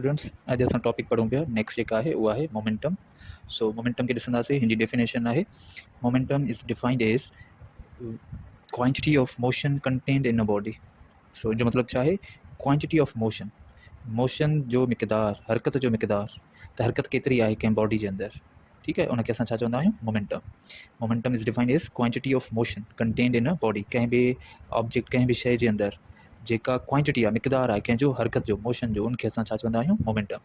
Students, अॼु असां topic पढ़ूं पिया नेक्स्ट जेका आहे उहा आहे मोमेंटम। सो मोमेंटम खे ॾिसंदासीं। हिन जी डेफिनेशन आहे momentum is defined as quantity of motion contained in a body. So जो मतिलबु छा आहे, क्वांटिटी ऑफ मोशन, मोशन जो मिक़दार, हरकत जो मिक़दार, त हरकत केतिरी आहे कंहिं बॉडी जे अंदरि, ठीकु आहे, उनखे असां छा चवंदा आहियूं, momentum. Momentum is defined as quantity of motion contained in a body. कंहिं बि ऑब्जेक्ट, कंहिं बि शइ जे अंदरि जेका क्वांटिटी आहे, मिक़दार आहे कंहिंजो हरकत जो, मोशन जो, उनखे असां छा चवंदा आहियूं, momentum.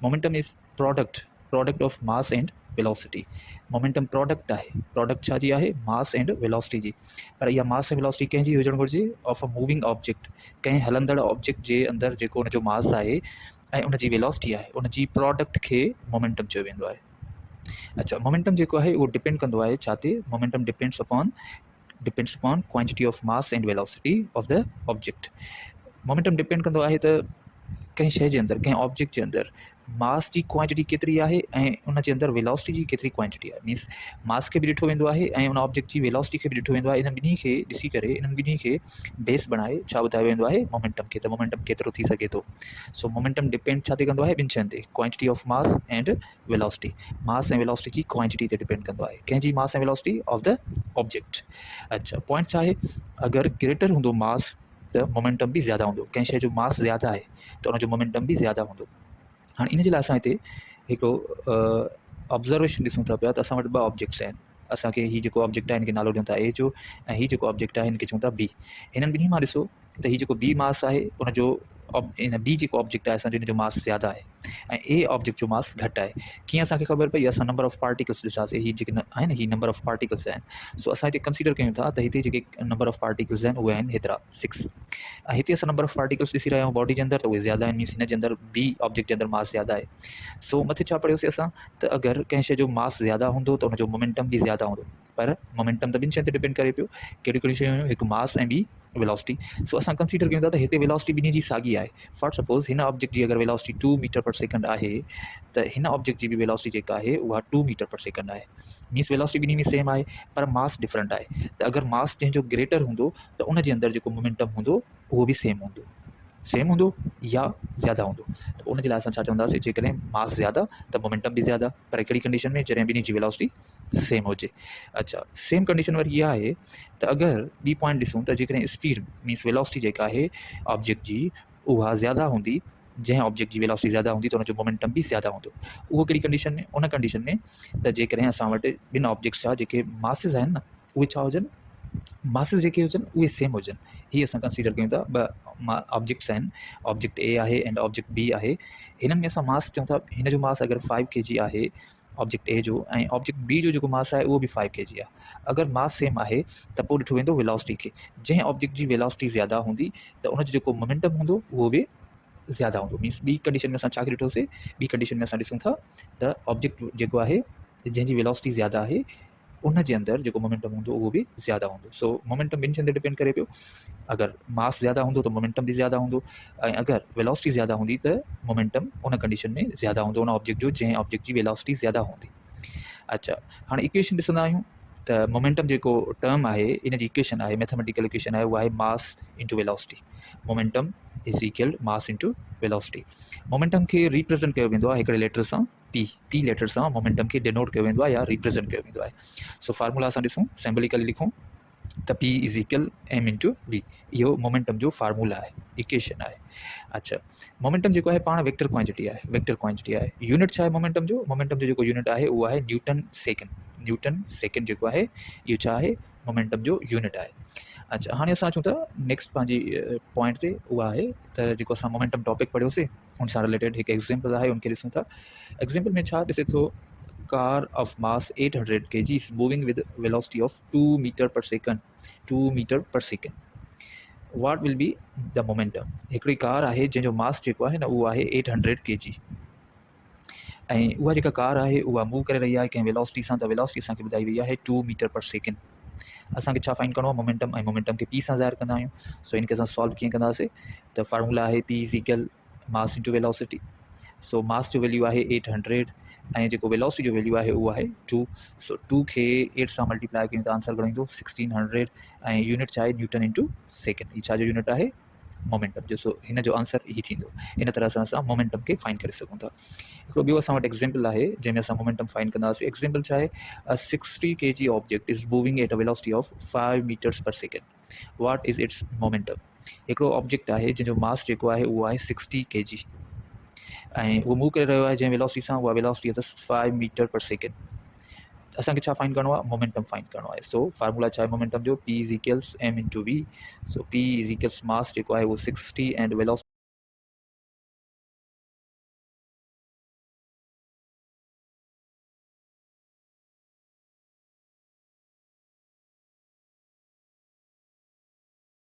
Momentum is product of mass and velocity. Momentum product आहे, प्रोडक्ट छा जी आहे, मास एंड वेलोसिटी जी। पर इहा मास ऐं वेलोसिटी कंहिंजी हुजणु घुरिजे, ऑफ अ मूविंग ऑब्जेक्ट, कंहिं हलंदड़ ऑब्जेक्ट जे अंदरि जेको उनजो मास आहे ऐं उनजी वेलोसिटी आहे, उनजी प्रोडक्ट खे मोमेंटम चयो वेंदो आहे। अच्छा, मोमेंटम जेको आहे उहो डिपेंड कंदो आहे छा ते, momentum depends upon quantity of mass and velocity of the object. Momentum depend कंदो आहे त कंहिं शइ जे अंदरि, कंहिं ऑब्जेक्ट जे अंदरि मास जी क्वांटिटी केतिरी आहे ऐं उन जे अंदरि वेलोसिटी जी केतिरी क्वांटिटी आहे। मीन्स मास खे बि ॾिठो वेंदो आहे ऐं उन ऑब्जेक्ट जी वेलोसिटी खे बि ॾिठो वेंदो आहे। इन्हनि ॿिन्ही खे ॾिसी करे, इन्हनि ॿिन्ही खे बेस बणाए छा ॿुधायो वेंदो आहे, मोमेंटम खे। त मोमेंटम केतिरो थी सघे थो। सो मोमेंटम डिपेंड छा ते कंदो आहे, ॿिनि शयुनि ते, quantity of mass and velocity. Mass ऐं वेलोसिटी जी क्वांटिटी ते डिपेंड कंदो आहे, कंहिंजी मास ऐं वेलोसिटी ऑफ द ऑब्जेक्ट। अच्छा, पॉइंट छा आहे, अगरि ग्रेटर हूंदो मास त मोमेंटम बि ज़्यादा हूंदो। कंहिं शइ जो मास ज़्यादा आहे त उनजो मोमेंटम बि ज़्यादा हूंदो। हाणे इन जे लाइ असां हिते हिकिड़ो ऑब्ज़र्वेशन ॾिसूं था पिया त असां वटि ॿ ऑब्जेक्ट्स आहिनि। असांखे हीउ जेको ऑब्जेक्ट आहे हिनखे नालो ॾियूं था ए जो, ऐं हीउ जेको ऑब्जेक्ट आहे हिनखे चऊं था बी। हिननि ॿिन्ही मां ॾिसो त हीउ जेको बी मास आहे उनजो, इन बी जेको ऑब्जेक्ट आहे असांजो, हिनजो मास ज़्यादा आहे ऐं ए ऑब्जेक्ट जो मास घटि आहे। कीअं असांखे ख़बर पई, असां नंबर ऑफ पार्टिकल्स ॾिसासीं। हीअ जेके आहिनि, हीअ नंबर ऑफ पार्टिकल्स आहिनि। सो असां हिते कंसीडर कयूं था त हिते जेके नंबर ऑफ पार्टिकल्स आहिनि उहे आहिनि हेतिरा 6। ऐं हिते असां नंबर ऑफ पार्टिकल्स ॾिसी रहिया आहियूं बॉडी जे अंदरि, त उहे ज़्यादा आहिनि। मीन्स हिन जे अंदरि बी ऑब्जेक्ट जे अंदरि मास ज़्यादा आहे। सो मथे छा पढ़ियोसीं असां, त अगरि कंहिं शइ जो मास ज़्यादा हूंदो त उनजो मोमेंटम बि ज़्यादा हूंदो। पर मोमेंटम त ॿिनि शयुनि ते डिपेंड करे पियो। कहिड़ियूं कहिड़ियूं शयूं हुयूं, हिकु मास ऐं ॿी वेलोसिटी। सो असां कंसीडर कयूं था त हिते वेलोसिटी ॿिन्ही जी साॻी आहे। फॉर सपोज़ हिन ऑब्जेक्ट जी अगरि वेलोसिटी 2 मीटर पर सेकंड आहे त हिन ऑब्जेक्ट जी बि वेलोसिटी जेका आहे उहा 2 मीटर पर सेकंड आहे। मीन्स वेलोसिटी ॿिन्ही में सेम आहे पर मास डिफरेंट आहे। त अगरि मास जंहिंजो ग्रेटर हूंदो त उन जे अंदरि जेको मोमेंटम हूंदो उहो बि सेम हूंदो या ज़्यादा हूंदो। त उन जे लाइ असां छा चवंदासीं, जेकॾहिं मास ज़्यादा त मोमेंटम बि ज़्यादा। पर हिकिड़ी कंडीशन में, जॾहिं ॿिन्ही जी वेलोसिटी सेम हुजे। अच्छा, सेम कंडीशन वरी इहा आहे त अगरि ॿी पॉइंट ॾिसूं त जेकॾहिं स्पीड मीन्स वेलोसिटी जेका आहे ऑब्जेक्ट जी उहा ज़्यादा हूंदी, जंहिं ऑब्जेक्ट जी वेलोसिटी ज़्यादा हूंदी त उनजो मोमेंटम बि ज़्यादा हूंदो। उहो कहिड़ी कंडीशन में, उन कंडीशन में त जेकॾहिं असां वटि ॿिनि ऑब्जेक्ट्स जा जेके मासिस आहिनि न, उहे छा हुजनि, मासिस जेके हुजनि उहे सेम हुजनि। हीअ असां कंसीडर कयूं था। ॿ ऑब्जेक्ट्स आहिनि, ऑब्जेक्ट ए आहे एंड ऑब्जेक्ट बी आहे। हिननि में असां मास चऊं था, हिन जो मास अगरि 5 kg आहे ऑब्जेक्ट ए जो, ऐं ऑब्जेक्ट बी जो जेको मास आहे उहो बि 5 kg आहे। अगरि मास सेम आहे त पोइ ॾिठो वेंदो वेलोसिटी खे। जंहिं ऑब्जेक्ट जी वेलोसिटी ज़्यादा हूंदी त उनजो जेको मोमेंटम हूंदो उहो बि ज़्यादा हूंदो। मीन्स ॿी कंडीशन में असां छा ॾिठोसीं, ॿी कंडीशन में असां ॾिसूं था त ऑब्जेक्ट जेको आहे जंहिंजी वेलोसिटी ज़्यादा आहे उन जे अंदरि जेको मोमेंटम हूंदो उहो बि ज़्यादा हूंदो। सो मोमेंटम ॿिनि शयुनि ते डिपेंड करे पियो। अगरि मास ज़्यादा हूंदो त मोमेंटम बि ज़्यादा हूंदो, ऐं अगरि वेलोसिटी ज़्यादा हूंदी त मोमेंटम उन कंडीशन में ज़्यादा हूंदो, उन ऑब्जेक्ट जो जंहिं ऑब्जेक्ट जी वेलोसिटी ज़्यादा हूंदी। अच्छा, हाणे इक्वेशन ॾिसंदा आहियूं त मोमेंटम जेको टर्म आहे, इन जी इक्वेशन आहे, मैथमेटिकल इक्वेशन आहे, उहा आहे मास into velocity. Momentum is equal mass into velocity. Momentum खे रिप्रेज़ेंट कयो वेंदो आहे हिकिड़े लेटर सां, पी लेटर सां मोमेंटम खे डिनोट कयो वेंदो आहे या रिप्रेज़ेंट कयो वेंदो आहे। सो फार्मूला असां ॾिसूं, सिंबलिकली लिखूं त P is equal m into v. इहो मोमेंटम जो फार्मूला आहे, इक्वेशन आहे। अच्छा, मोमेंटम जेको आहे पाण वेक्टर क्वांटिटी आहे। यूनिट छा आहे मोमेंटम जो जेको यूनिट आहे उहो आहे न्यूटन सेकेंड जेको आहे, इहो छा आहे, मोमेंटम जो यूनिट आहे। अच्छा, हाणे असां अचूं था नेक्स्ट पंहिंजी पॉइंट ते, उहा आहे त जेको असां मोमेंटम टॉपिक पढ़ियोसीं उन सां रिलेटेड हिकु एग्ज़ाम्पल आहे, उनखे ॾिसूं था। एग्ज़ाम्पल में छा ॾिसे थो, car of mass 800 kg is moving with velocity of 2 meter per second. What will be the momentum? हिकिड़ी कार आहे जंहिंजो मास जेको आहे न उहो आहे 800 kg, ऐं उहा जेका कार आहे उहा मूव करे रही आहे कंहिं वेलोसिटी सां। त वेलोसिटी असांखे ॿुधाई वई आहे 2 मीटर पर सेकेंड। असांखे छा फाइंड करिणो आहे, मोमेंटम, ऐं मोमेंटम खे पी सां ज़ाहिर कंदा आहियूं। सो इनखे असां सॉल्व कीअं कंदासीं, त फार्मूला आहे p is equal mass into velocity. So mass जो वैल्यू आहे 800 ऐं जेको वेलोसिटी जो वैल्यू आहे उहो आहे 2। सो 2 खे 8 सां मल्टीप्लाई कयूं त आंसर घणो ईंदो 1600, ऐं यूनिट छा आहे न्यूटन इंटू सेकेंड। ही छा जो यूनिट आहे, मोमेंटम जो, सो हिन जो आंसर ही थींदो। इन तरह सां असां मोमेंटम खे फाइंड करे सघूं था। हिकिड़ो ॿियो असां वटि एग्ज़ाम्पल आहे जंहिंमें असां मोमेंटम फाइंड कंदासीं। एग्ज़ाम्पल छा आहे, 60 kg object is moving at a velocity of 5 metres per second, what is its momentum. हिकिड़ो ऑब्जेक्ट आहे जंहिंजो मास जेको आहे उहो आहे 60 kg ऐं उहो मूव करे रहियो आहे जंहिं वेलोसिटी सां, उहा वेलोसिटी अथसि 5 मीटर पर सेकेंड। असांखे छा फाइंड करिणो आहे, मोमेंटम फाइंड करिणो आहे। सो फार्मूला छा आहे मोमेंटम जो, P is equals m into V. So P is equals mass जेको आहे उहो 60 एंड वेलोसिटी